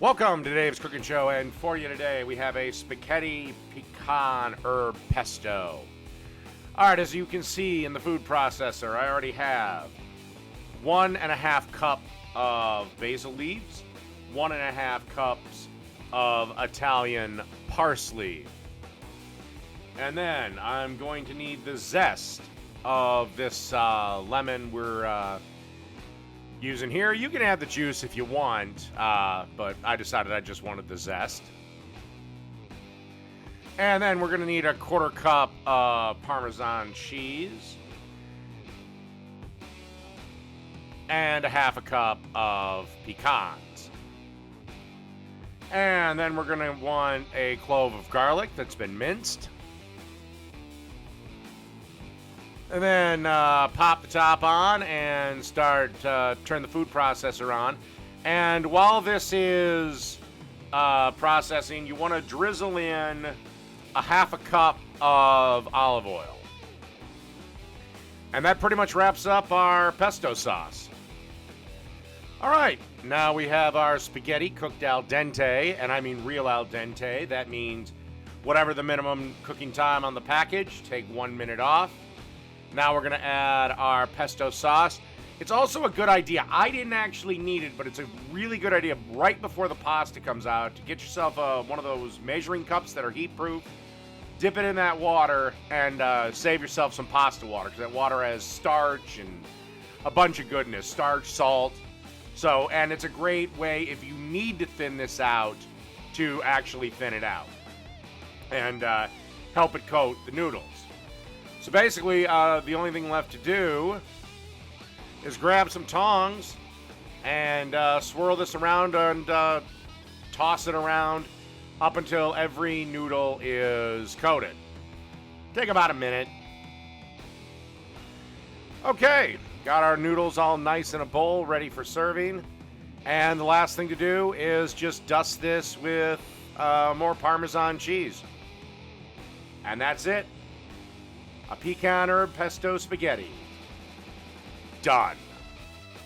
Welcome to Dave's Cooking Show, and for you today we have a spaghetti pecan herb pesto. Alright, as you can see in the food processor, I already have 1.5 cup of basil leaves, 1.5 cups of Italian parsley. And then I'm going to need the zest of this lemon we're using here. You can add the juice if you want, but I decided I just wanted the zest. And then we're going to need a 1/4 cup of Parmesan cheese and a 1/2 cup of pecans. And then we're going to want a clove of garlic that's been minced. And then pop the top on and start turn the food processor on. And while this is processing, you want to drizzle in a 1/2 cup of olive oil. And that pretty much wraps up our pesto sauce. All right, now we have our spaghetti cooked al dente, and I mean real al dente. That means whatever the minimum cooking time on the package, take 1 minute off. Now we're going to add our pesto sauce. It's also a good idea. I didn't actually need it, but it's a really good idea right before the pasta comes out to get yourself one of those measuring cups that are heat-proof. Dip it in that water and save yourself some pasta water, because that water has starch and a bunch of goodness. Starch, salt. So, and it's a great way, if you need to thin this out, to actually thin it out and help it coat the noodles. So basically, the only thing left to do is grab some tongs and swirl this around and toss it around up until every noodle is coated. Take about a minute. Okay, got our noodles all nice in a bowl, ready for serving. And the last thing to do is just dust this with more Parmesan cheese. And that's it. A pecan herb pesto spaghetti. Done.